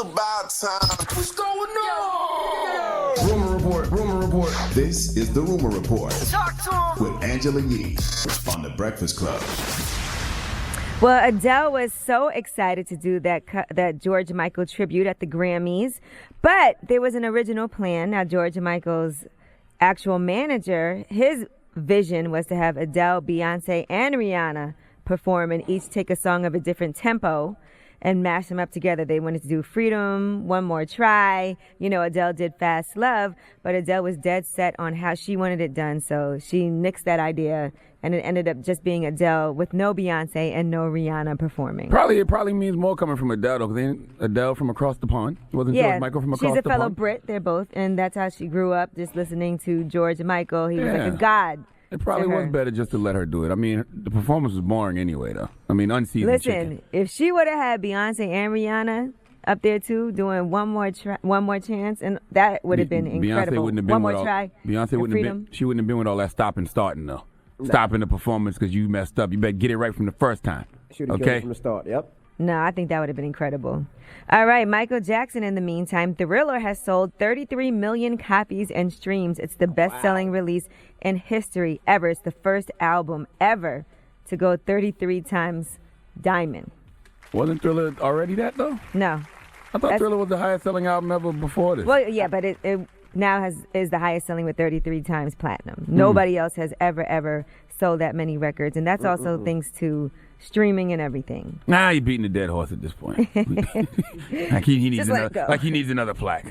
about time. What's going on? Rumor report. This is the Rumor Report. Talk to him. With Angela Yee on The Breakfast Club. Well, Adele was so excited to do that George Michael tribute at the Grammys, but there was an original plan. Now, George Michael's actual manager, his vision was to have Adele, Beyonce, and Rihanna perform and each take a song of a different tempo and mash them up together. They wanted to do Freedom, One More Try. You know, Adele did Fast Love, but Adele was dead set on how she wanted it done, so she nixed that idea, and it ended up just being Adele with no Beyonce and no Rihanna performing. It probably means more coming from Adele, though, because Adele from across the pond. It wasn't George Michael from across the pond. She's a fellow Brit. They're both, and that's how she grew up, just listening to George Michael. He was like a god. It probably was better just to let her do it. I mean, the performance was boring anyway, though. I mean, unseasoned chicken. If she would have had Beyonce and Rihanna up there too, doing one more chance, and that would have been incredible. Beyonce wouldn't have been one more try. Beyonce wouldn't have been. She wouldn't have been with all that stop and starting though. No. Stopping the performance because you messed up. You better get it right from the first time. Should have killed it from the start. Yep. No, I think that would have been incredible. All right, Michael Jackson, in the meantime, Thriller has sold 33 million copies and streams. It's the best-selling release in history ever. It's the first album ever to go 33 times diamond. Wasn't Thriller already that, though? No. I thought Thriller was the highest-selling album ever before this. Well, yeah, but it now is the highest-selling with 33 times platinum. Nobody else has ever sold that many records, and that's also thanks to streaming and everything. Nah, you're beating the dead horse at this point. like he needs another plaque.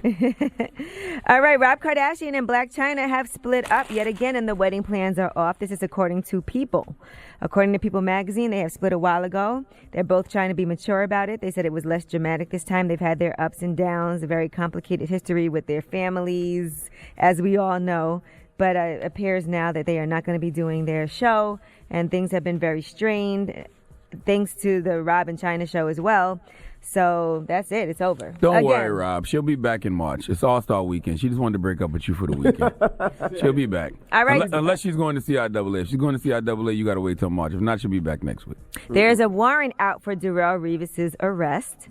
All right, Rob Kardashian and Blac Chyna have split up yet again, and the wedding plans are off. This is according to People. According to People magazine, they have split a while ago. They're both trying to be mature about it. They said it was less dramatic this time. They've had their ups and downs, a very complicated history with their families, as we all know. But it appears now that they are not going to be doing their show, and things have been very strained, thanks to the Rob and Chyna show as well. So that's it. It's over. Don't worry, Rob. She'll be back in March. It's All-Star Weekend. She just wanted to break up with you for the weekend. She'll be back. All right. Unless she's going to CIAA. If she's going to CIAA, you got to wait till March. If not, she'll be back next week. There's a warrant out for Darrelle Revis's arrest.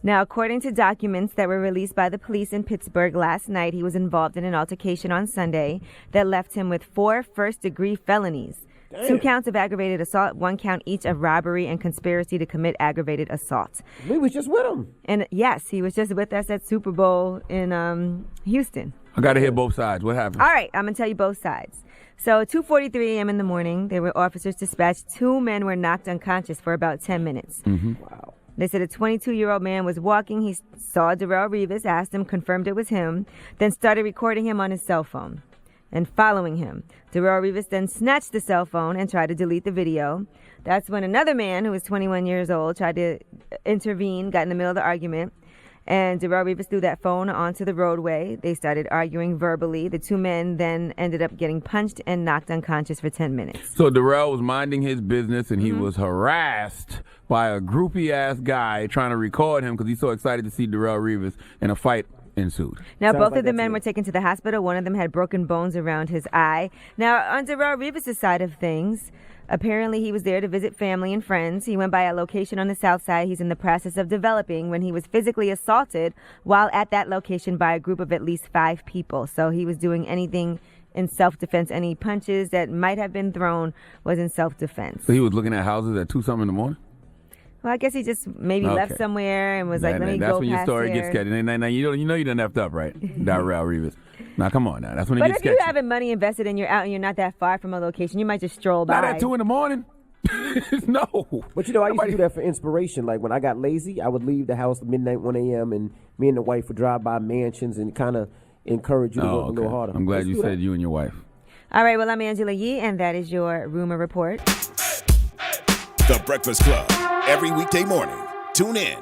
Now, according to documents that were released by the police in Pittsburgh last night, he was involved in an altercation on Sunday that left him with 4 first-degree felonies. Damn. 2 counts of aggravated assault, 1 count each of robbery and conspiracy to commit aggravated assault. We was just with him. And yes, he was just with us at Super Bowl in Houston. I got to hear both sides. What happened? All right, I'm going to tell you both sides. So 2:43 a.m. in the morning, there were officers dispatched. 2 men were knocked unconscious for about 10 minutes. Mm-hmm. Wow. They said a 22-year-old man was walking. He saw Darrelle Revis, asked him, confirmed it was him, then started recording him on his cell phone and following him. Darrelle Revis then snatched the cell phone and tried to delete the video. That's when another man who was 21 years old tried to intervene, got in the middle of the argument, and Darrelle Revis threw that phone onto the roadway. They started arguing verbally. The 2 men then ended up getting punched and knocked unconscious for 10 minutes. So Darrelle was minding his business, and he was harassed by a groupie-ass guy trying to record him because he's so excited to see Darrelle Revis, and a fight ensued. Now, both of the men were taken to the hospital. One of them had broken bones around his eye. Now, on Darrelle Revis' side of things, apparently he was there to visit family and friends. He went by a location on the south side he's in the process of developing when he was physically assaulted while at that location by a group of at least 5 people. So he was doing anything in self-defense. Any punches that might have been thrown was in self-defense. So he was looking at houses at 2-something in the morning? Well, I guess he just maybe left somewhere and was like, let me go past That's when your story gets sketchy. Now, you know you done effed up, right? Darrelle Revis. Now, come on now. That's when it gets sketchy. But if you're having money invested and you're out and you're not that far from a location, you might just stroll by. Not at 2 in the morning. No. But, I used to do that for inspiration. Like, when I got lazy, I would leave the house at midnight, 1 a.m., and me and the wife would drive by mansions and kind of encourage you to work a little harder. I'm glad you said you and your wife. All right, well, I'm Angela Yee, and that is your Rumor Report. The Breakfast Club. Every weekday morning. Tune in.